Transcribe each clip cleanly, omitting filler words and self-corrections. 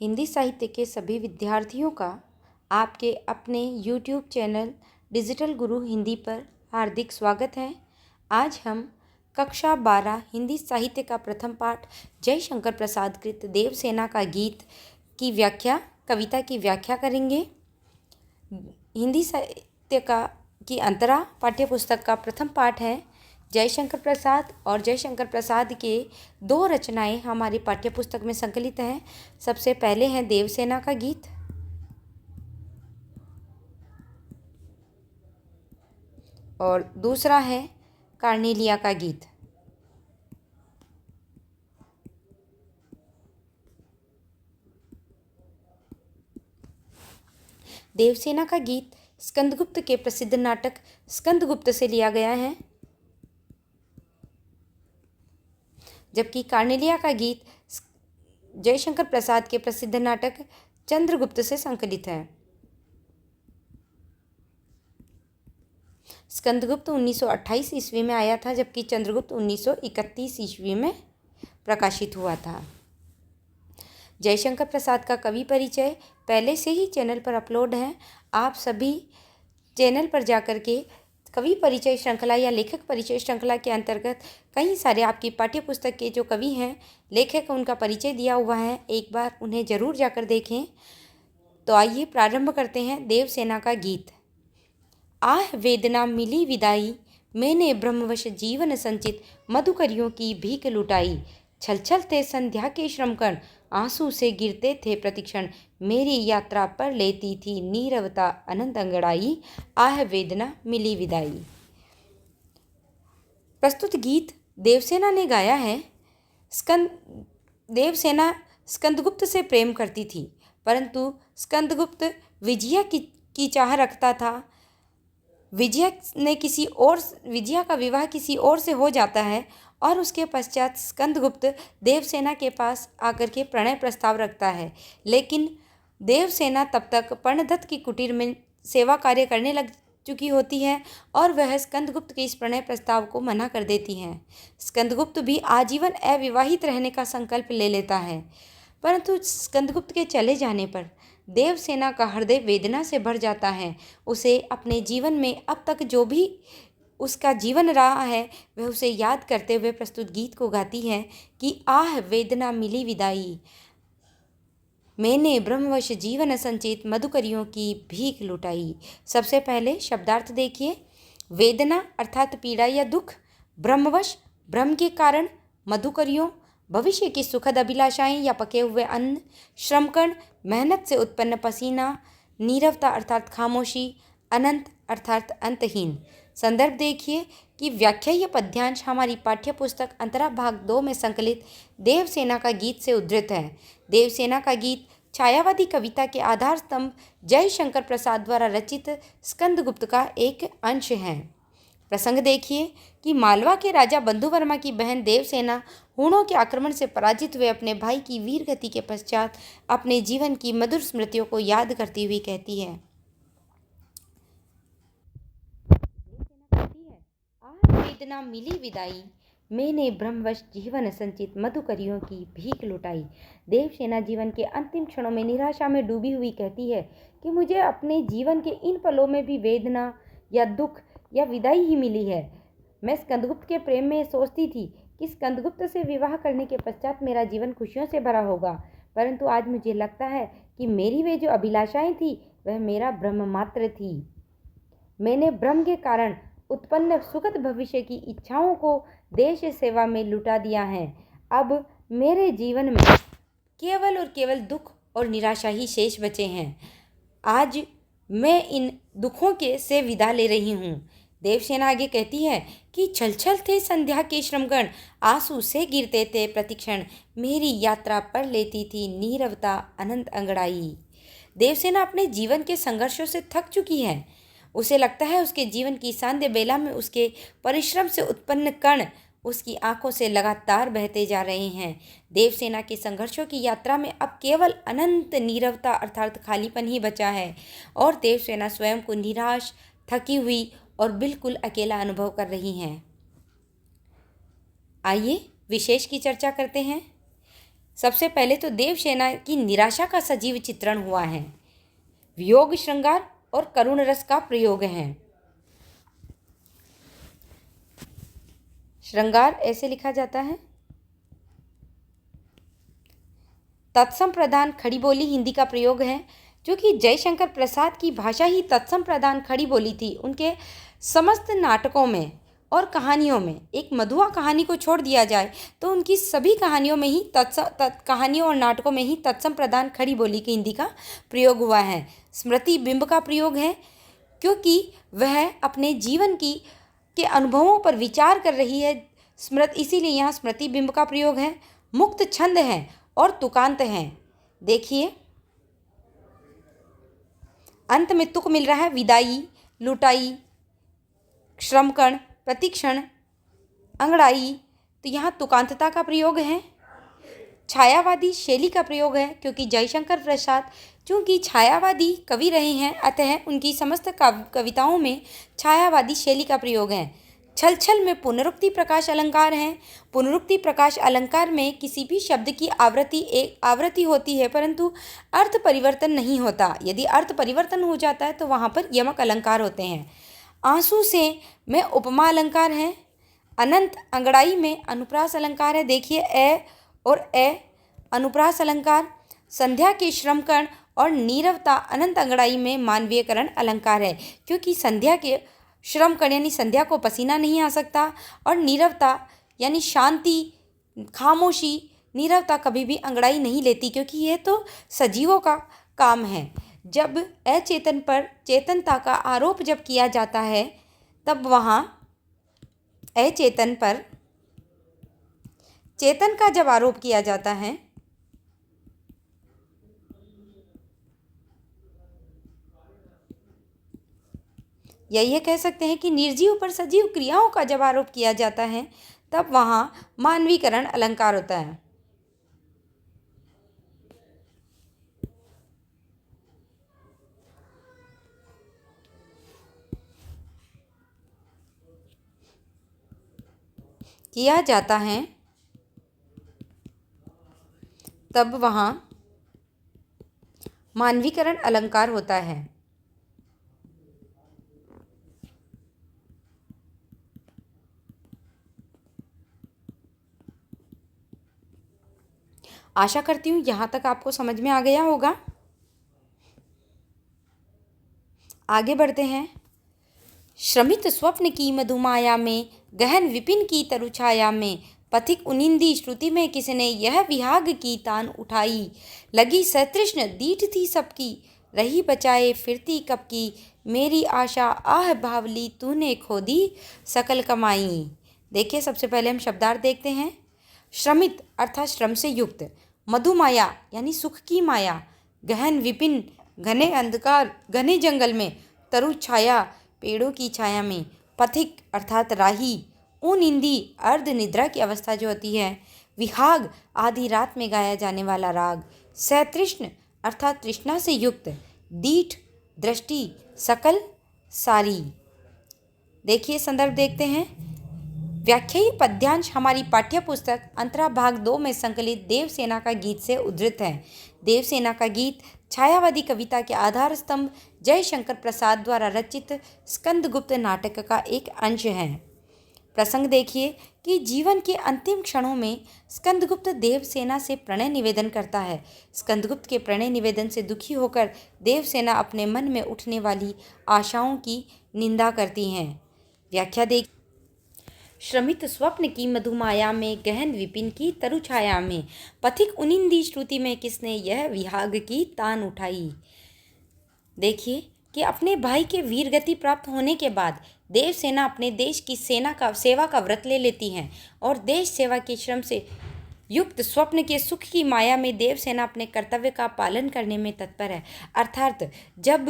हिंदी साहित्य के सभी विद्यार्थियों का आपके अपने YouTube चैनल डिजिटल गुरु हिंदी पर हार्दिक स्वागत है। आज हम कक्षा 12 हिंदी साहित्य का प्रथम पाठ जयशंकर प्रसाद कृत देवसेना का गीत की कविता की व्याख्या करेंगे। हिंदी साहित्य की अंतरा पाठ्यपुस्तक का प्रथम पाठ है। जयशंकर प्रसाद और जयशंकर प्रसाद के दो रचनाएं हमारी पाठ्यपुस्तक में संकलित हैं। सबसे पहले है देवसेना का गीत और दूसरा है कार्नेलिया का गीत। देवसेना का गीत स्कंदगुप्त के प्रसिद्ध नाटक स्कंदगुप्त से लिया गया है, जबकि कार्नेलिया का गीत जयशंकर प्रसाद के प्रसिद्ध नाटक चंद्रगुप्त से संकलित है। स्कंदगुप्त 1928 ईस्वी में आया था, जबकि चंद्रगुप्त 1931 ईस्वी में प्रकाशित हुआ था। जयशंकर प्रसाद का कवि परिचय पहले से ही चैनल पर अपलोड है। आप सभी चैनल पर जाकर के कवि परिचय श्रृंखला या लेखक परिचय श्रृंखला के अंतर्गत कई सारे आपकी पाठ्यपुस्तक के जो कवि हैं, लेखक, उनका परिचय दिया हुआ है। एक बार उन्हें ज़रूर जाकर देखें। तो आइए प्रारंभ करते हैं देवसेना का गीत। आह वेदना मिली विदाई, मैंने ब्रह्मवश जीवन संचित मधुकरियों की भीख लुटाई। छल छल थे संध्या के श्रमकण, आंसू से गिरते थे प्रतिक्षण। मेरी यात्रा पर लेती थी नीरवता अनंत अंगड़ाई, आह वेदना मिली विदाई। प्रस्तुत गीत देवसेना ने गाया है। देवसेना स्कंदगुप्त से प्रेम करती थी, परंतु स्कंदगुप्त विजया की चाह रखता था। विजया का विवाह किसी और से हो जाता है और उसके पश्चात स्कंदगुप्त देवसेना के पास आकर के प्रणय प्रस्ताव रखता है, लेकिन देवसेना तब तक पर्णदत्त की कुटीर में सेवा कार्य करने लग चुकी होती है और वह स्कंदगुप्त के इस प्रणय प्रस्ताव को मना कर देती हैं। स्कंदगुप्त भी आजीवन अविवाहित रहने का संकल्प ले लेता है, परंतु स्कंदगुप्त के चले जाने पर देवसेना का हृदय वेदना से भर जाता है। उसे अपने जीवन में अब तक जो भी उसका जीवन रहा है वह उसे याद करते हुए प्रस्तुत गीत को गाती है कि आह वेदना मिली विदाई, मैंने ब्रह्मवश जीवन संचित मधुकरियों की भीख लुटाई। सबसे पहले शब्दार्थ देखिए। वेदना अर्थात पीड़ा या दुख, ब्रह्मवश ब्रह्म के कारण, मधुकरियों भविष्य की सुखद अभिलाषाएं या पके हुए अन्न, श्रमकण मेहनत से उत्पन्न पसीना, नीरवता अर्थात खामोशी, अनंत अर्थात अंतहीन। संदर्भ देखिए कि व्याख्या या पद्यांश हमारी पाठ्यपुस्तक अंतरा भाग 2 में संकलित देवसेना का गीत से उद्धृत है। देवसेना का गीत छायावादी कविता के आधार स्तंभ जयशंकर प्रसाद द्वारा रचित स्कंदगुप्त का एक अंश है। प्रसंग देखिए कि मालवा के राजा बंधुवर्मा की बहन देवसेना हूणों के आक्रमण से पराजित हुए अपने भाई की वीर गति के पश्चात अपने जीवन की मधुर स्मृतियों को याद करती हुई कहती है, आह वेदना मिली विदाई, मैंने ब्रह्मवश जीवन संचित मधुकरियों की भीख लुटाई। देवसेना जीवन के अंतिम क्षणों में निराशा में डूबी हुई कहती है कि मुझे अपने जीवन के इन पलों में भी वेदना या दुख या विदाई ही मिली है। मैं स्कंदगुप्त के प्रेम में सोचती थी कि स्कंदगुप्त से विवाह करने के पश्चात मेरा जीवन खुशियों से भरा होगा, परंतु आज मुझे लगता है कि मेरी वे जो अभिलाषाएं थी वह मेरा ब्रह्म मात्र थी। मैंने ब्रह्म के कारण उत्पन्न सुखद भविष्य की इच्छाओं को देश सेवा में लुटा दिया है। अब मेरे जीवन में केवल और केवल दुख और निराशा ही शेष बचे हैं। आज मैं इन दुखों के से विदा ले रही हूँ। देवसेना आगे कहती है कि छल छल थे संध्या के श्रमगण, आंसू से गिरते थे प्रतिक्षण। मेरी यात्रा पर लेती थी नीरवता अनंत अंगड़ाई। देवसेना अपने जीवन के संघर्षों से थक चुकी है। उसे लगता है उसके जीवन की सांध्य बेला में उसके परिश्रम से उत्पन्न कण उसकी आंखों से लगातार बहते जा रहे हैं। देवसेना के संघर्षों की यात्रा में अब केवल अनंत नीरवता अर्थात खालीपन ही बचा है और देवसेना स्वयं को निराश, थकी हुई और बिल्कुल अकेला अनुभव कर रही हैं। आइए विशेष की चर्चा करते हैं। सबसे पहले तो देवसेना की निराशा का सजीव चित्रण हुआ है। वियोग श्रृंगार और करुण रस का प्रयोग है। श्रृंगार ऐसे लिखा जाता है। तत्सम प्रधान खड़ी बोली हिंदी का प्रयोग है, जो कि जयशंकर प्रसाद की भाषा ही तत्सम प्रधान खड़ी बोली थी। उनके समस्त नाटकों में और कहानियों में, एक मधुआ कहानी को छोड़ दिया जाए तो उनकी सभी कहानियों में ही कहानियों और नाटकों में ही तत्सम प्रधान खड़ी बोली की हिंदी का प्रयोग हुआ है। स्मृति बिंब का प्रयोग है, क्योंकि वह अपने जीवन के अनुभवों पर विचार कर रही है। इसीलिए यहाँ स्मृति बिंब का प्रयोग है। मुक्त छंद है और तुकांत हैं। देखिए, अंत में तुक मिल रहा है। विदाई, लुटाई, श्रमकण, प्रतिक्षण, अंगड़ाई, तो यहाँ तुकांतता का प्रयोग है। छायावादी शैली का प्रयोग है, क्योंकि जयशंकर प्रसाद चूँकि छायावादी कवि रहे हैं, अतः उनकी समस्त कविताओं में छायावादी शैली का प्रयोग है। छल छल में पुनरुक्ति प्रकाश अलंकार हैं। पुनरुक्ति प्रकाश अलंकार में किसी भी शब्द की आवृत्ति होती है, परंतु अर्थ परिवर्तन नहीं होता। यदि अर्थ परिवर्तन हो जाता है तो वहाँ पर यमक अलंकार होते हैं। आंसू से में उपमा अलंकार है। अनंत अंगड़ाई में अनुप्रास अलंकार है। देखिए, ए और ए अनुप्रास अलंकार। संध्या के श्रमकर्ण और नीरवता अनंत अंगड़ाई में मानवीयकरण अलंकार है, क्योंकि संध्या के श्रमकर्ण यानी संध्या को पसीना नहीं आ सकता, और नीरवता यानी शांति, खामोशी, नीरवता कभी भी अंगड़ाई नहीं लेती, क्योंकि यह तो सजीवों का काम है। जब अचेतन पर चेतनता का आरोप जब किया जाता है, तब वहाँ अचेतन पर चेतन का जब आरोप किया जाता है, या ये कह सकते हैं कि निर्जीव पर सजीव क्रियाओं का जब आरोप किया जाता है, तब वहाँ मानवीकरण अलंकार होता है। किया जाता है, तब वहाँ मानवीकरण अलंकार होता है। आशा करती हूँ यहाँ तक आपको समझ में आ गया होगा। आगे बढ़ते हैं। श्रमित स्वप्न की मधुमाया में, गहन विपिन की तरुछाया में, पथिक उनिंदी श्रुति में किसने यह विहाग की तान उठाई। लगी सतृष्ण दीठ थी सबकी, रही बचाए फिरती कब की, मेरी आशा आह भावली तूने खो दी सकल कमाई। देखिए, सबसे पहले हम शब्दार्थ देखते हैं। श्रमित अर्थात श्रम से युक्त, मधुमाया यानी सुख की माया, गहन विपिन घने अंधकार घने जंगल में, तरु छाया पेड़ों की छाया में, पथिक अर्थात राही, उनिंदी अर्ध निद्रा की अवस्था जो होती है, विहाग आधी रात में गाया जाने वाला राग, सतृष्ण अर्थात तृष्णा से युक्त, दीठ दृष्टि सकल सारी। देखिए, संदर्भ देखते हैं। व्याख्यायी पद्यांश हमारी पाठ्य पुस्तक अंतरा भाग 2 में संकलित देवसेना का गीत से उद्धृत है। देवसेना का गीत छायावादी कविता के आधार स्तंभ जयशंकर प्रसाद द्वारा रचित स्कंदगुप्त नाटक का एक अंश है। प्रसंग देखिए कि जीवन के अंतिम क्षणों में स्कंदगुप्त देवसेना से प्रणय निवेदन करता है। स्कंदगुप्त के प्रणय निवेदन से दुखी होकर देवसेना अपने मन में उठने वाली आशाओं की निंदा करती हैं। व्याख्या देख। श्रमित स्वप्न की मधुमाया में, गहन विपिन की तरुछाया में, पथिक उनिंदी श्रुति में किसने यह विहाग की तान उठाई। देखिए कि अपने भाई के वीर गति प्राप्त होने के बाद देवसेना अपने देश की सेवा का व्रत ले लेती हैं और देश सेवा के श्रम से युक्त स्वप्न के सुख की माया में देवसेना अपने कर्तव्य का पालन करने में तत्पर है। अर्थात जब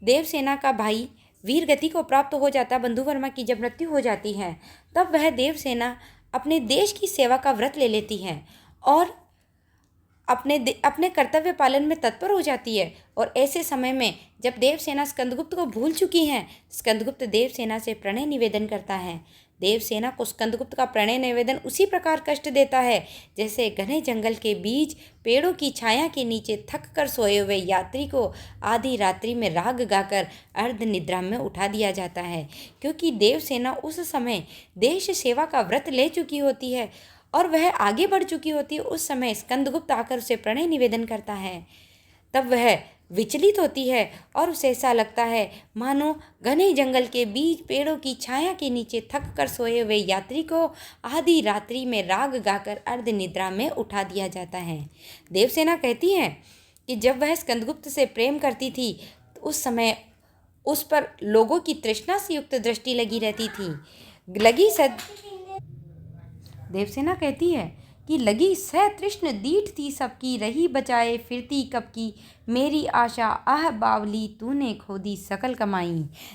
देवसेना का भाई वीर गति को प्राप्त हो जाता, बंधु वर्मा की जब मृत्यु हो जाती है, तब वह देवसेना अपने देश की सेवा का व्रत ले लेती है और अपने कर्तव्य पालन में तत्पर हो जाती है। और ऐसे समय में जब देवसेना स्कंदगुप्त को भूल चुकी हैं, स्कंदगुप्त देवसेना से प्रणय निवेदन करता है। देवसेना को स्कंदगुप्त का प्रणय निवेदन उसी प्रकार कष्ट देता है जैसे घने जंगल के बीच पेड़ों की छाया के नीचे थक कर सोए हुए यात्री को आधी रात्रि में राग गाकर अर्ध निद्रा में उठा दिया जाता है। क्योंकि देवसेना उस समय देश सेवा का व्रत ले चुकी होती है और वह आगे बढ़ चुकी होती है, उस समय स्कंदगुप्त आकर उसे प्रणय निवेदन करता है। तब वह विचलित होती है और उसे ऐसा लगता है मानो घने जंगल के बीच पेड़ों की छाया के नीचे थक कर सोए हुए यात्री को आधी रात्रि में राग गाकर अर्ध निद्रा में उठा दिया जाता है। देवसेना कहती है कि जब वह स्कंदगुप्त से प्रेम करती थी उस समय उस पर लोगों की तृष्णा से युक्त दृष्टि लगी रहती थी। देवसेना कहती है कि लगी सह तृष्ण दीठ थी सबकी, रही बचाए फिरती कब की, मेरी आशा आह बावली तूने खो दी सकल कमाई।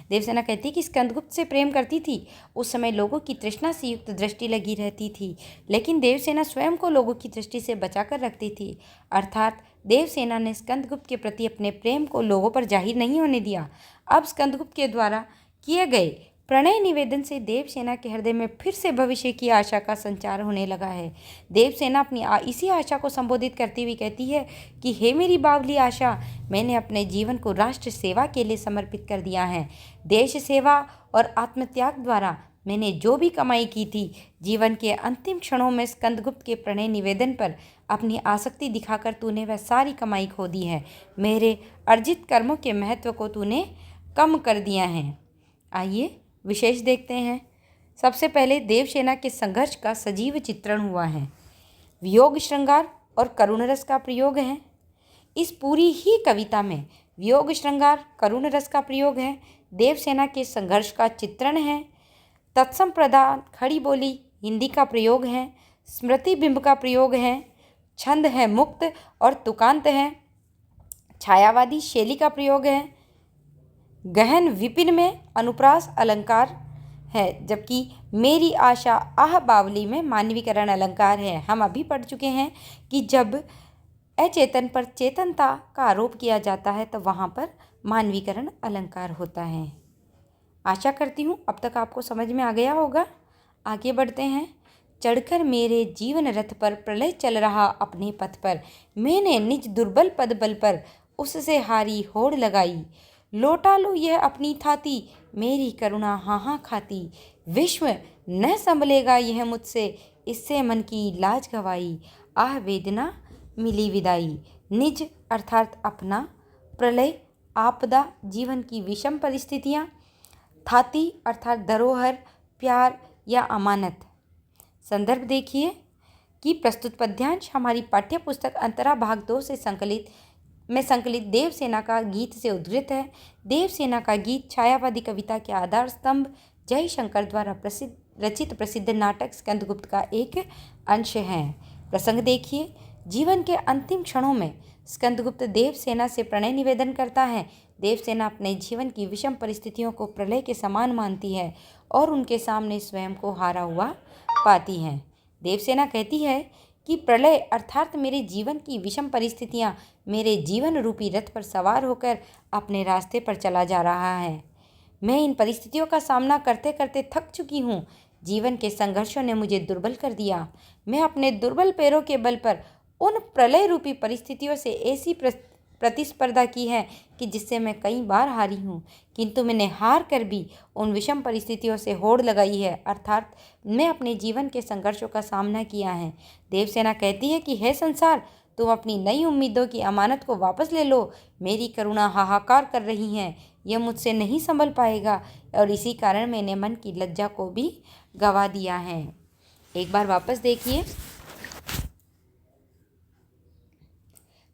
देवसेना कहती है कि स्कंदगुप्त से प्रेम करती थी उस समय लोगों की तृष्णा से युक्त दृष्टि लगी रहती थी, लेकिन देवसेना स्वयं को लोगों की दृष्टि से बचाकर रखती थी। अर्थात देवसेना ने स्कंदगुप्त के प्रति अपने प्रेम को लोगों पर जाहिर नहीं होने दिया। अब स्कंदगुप्त के द्वारा किए गए प्रणय निवेदन से देवसेना के हृदय में फिर से भविष्य की आशा का संचार होने लगा है। देवसेना अपनी इसी आशा को संबोधित करती हुई कहती है कि हे मेरी बावली आशा, मैंने अपने जीवन को राष्ट्र सेवा के लिए समर्पित कर दिया है। देश सेवा और आत्मत्याग द्वारा मैंने जो भी कमाई की थी, जीवन के अंतिम क्षणों में स्कंदगुप्त के प्रणय निवेदन पर अपनी आसक्ति दिखाकर तूने वह सारी कमाई खो दी है। मेरे अर्जित कर्मों के महत्व को तूने कम कर दिया है। आइए विशेष देखते हैं। सबसे पहले देवसेना के संघर्ष का सजीव चित्रण हुआ है। वियोग श्रृंगार और करुण रस का प्रयोग है। इस पूरी ही कविता में वियोग श्रृंगार करुण रस का प्रयोग है, देवसेना के संघर्ष का चित्रण है, तत्सम प्रदान खड़ी बोली हिंदी का प्रयोग है, स्मृति बिंब का प्रयोग है, छंद है मुक्त और तुकांत है, छायावादी शैली का प्रयोग है, गहन विपिन में अनुप्रास अलंकार है, जबकि मेरी आशा आह बावली में मानवीकरण अलंकार है। हम अभी पढ़ चुके हैं कि जब अचेतन पर चेतनता का आरोप किया जाता है तो वहाँ पर मानवीकरण अलंकार होता है। आशा करती हूँ अब तक आपको समझ में आ गया होगा। आगे बढ़ते हैं। चढ़कर मेरे जीवन रथ पर प्रलय चल रहा अपने पथ पर, मैंने निज दुर्बल पद बल पर उससे हारी होड़ लगाई। लौटा लो यह अपनी थाती, मेरी करुणा हाँ खाती। विश्व न संभलेगा यह मुझसे, इससे मन की लाज गवाई। आह वेदना मिली विदाई। निज अर्थात अपना, प्रलय आपदा जीवन की विषम परिस्थितियाँ, थाती अर्थात धरोहर प्यार या अमानत। संदर्भ देखिए कि प्रस्तुत पद्यांश हमारी पाठ्य पुस्तक अंतरा भाग 2 से संकलित देवसेना का गीत से उद्धृत है। देवसेना का गीत छायावादी कविता के आधार स्तंभ जयशंकर द्वारा रचित प्रसिद्ध नाटक स्कंदगुप्त का एक अंश है। प्रसंग देखिए। जीवन के अंतिम क्षणों में स्कंदगुप्त देवसेना से प्रणय निवेदन करता है। देवसेना अपने जीवन की विषम परिस्थितियों को प्रलय के समान मानती है और उनके सामने स्वयं को हारा हुआ पाती है। देवसेना कहती है कि प्रलय अर्थात मेरे जीवन की विषम परिस्थितियाँ मेरे जीवन रूपी रथ पर सवार होकर अपने रास्ते पर चला जा रहा है। मैं इन परिस्थितियों का सामना करते करते थक चुकी हूँ। जीवन के संघर्षों ने मुझे दुर्बल कर दिया। मैं अपने दुर्बल पैरों के बल पर उन प्रलय रूपी परिस्थितियों से ऐसी प्रतिस्पर्धा की है कि जिससे मैं कई बार हारी हूँ, किंतु मैंने हार कर भी उन विषम परिस्थितियों से होड़ लगाई है, अर्थात मैं अपने जीवन के संघर्षों का सामना किया है। देवसेना कहती है कि हे संसार, तुम अपनी नई उम्मीदों की अमानत को वापस ले लो। मेरी करुणा हाहाकार कर रही है, यह मुझसे नहीं संभल पाएगा और इसी कारण मैंने मन की लज्जा को भी गवा दिया है। एक बार वापस देखिए।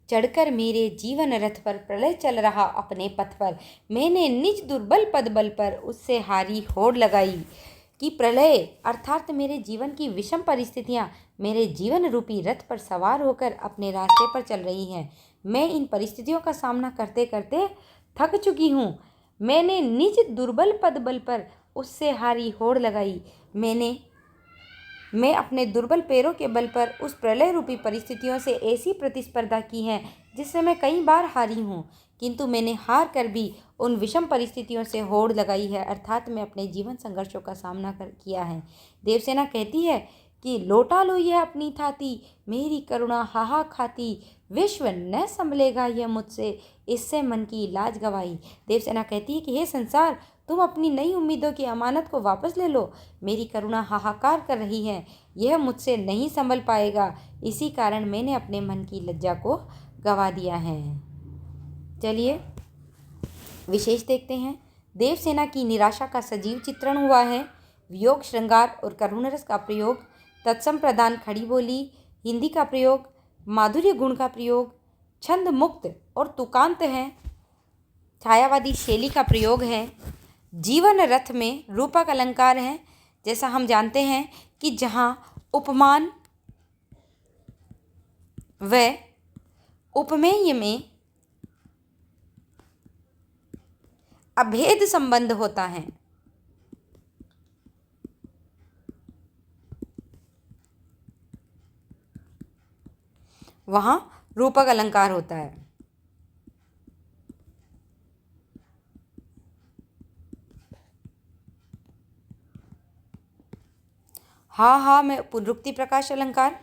चढ़कर मेरे जीवन रथ पर प्रलय चल रहा अपने पथ पर, मैंने निज दुर्बल पद बल पर उससे हारी होड़ लगाई। कि प्रलय अर्थात मेरे जीवन की विषम परिस्थितियाँ मेरे जीवन रूपी रथ पर सवार होकर अपने रास्ते पर चल रही हैं। मैं इन परिस्थितियों का सामना करते करते थक चुकी हूँ। मैंने निज दुर्बल पद बल पर उससे हारी होड़ लगाई। मैंने मैं अपने दुर्बल पैरों के बल पर उस प्रलय रूपी परिस्थितियों से ऐसी प्रतिस्पर्धा की है जिससे मैं कई बार हारी हूँ, किंतु मैंने हार कर भी उन विषम परिस्थितियों से होड़ लगाई है, अर्थात मैं अपने जीवन संघर्षों का सामना किया है। देवसेना कहती है कि लौटा लो यह अपनी थाती, मेरी करुणा हाहा खाती, विश्व न संभलेगा यह मुझसे, इससे मन की लाज गवाई। देवसेना कहती है कि हे संसार, तुम अपनी नई उम्मीदों की अमानत को वापस ले लो, मेरी करुणा हाहाकार कर रही है, यह मुझसे नहीं संभल पाएगा, इसी कारण मैंने अपने मन की लज्जा को गवा दिया है। चलिए विशेष देखते हैं। देवसेना की निराशा का सजीव चित्रण हुआ है। वियोग, श्रृंगार और करुण रस का प्रयोग, तत्सम प्रधान खड़ी बोली, हिंदी का प्रयोग, माधुर्य गुण का प्रयोग, छंद मुक्त और तुकांत है, छायावादी शैली का प्रयोग है, जीवन रथ में रूपक अलंकार है। जैसा हम जानते हैं कि जहाँ उपमान व उपमेय में अभेद संबंध होता है, वहाँ रूपक अलंकार होता है। हा में पुनरुक्ति प्रकाश अलंकार,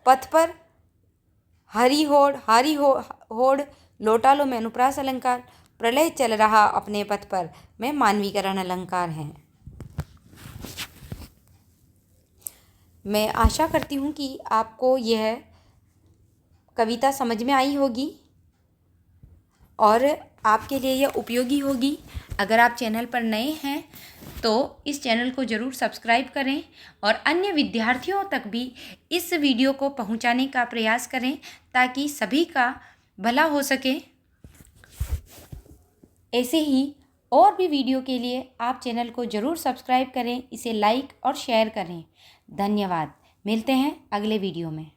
पथ पर हरी होड़, लौटा लो में अनुप्रास अलंकार, प्रलय चल रहा अपने पथ पर में मानवीकरण अलंकार है। मैं आशा करती हूँ कि आपको यह कविता समझ में आई होगी और आपके लिए यह उपयोगी होगी। अगर आप चैनल पर नए हैं तो इस चैनल को ज़रूर सब्सक्राइब करें और अन्य विद्यार्थियों तक भी इस वीडियो को पहुंचाने का प्रयास करें ताकि सभी का भला हो सके। ऐसे ही और भी वीडियो के लिए आप चैनल को ज़रूर सब्सक्राइब करें, इसे लाइक और शेयर करें। धन्यवाद। मिलते हैं अगले वीडियो में।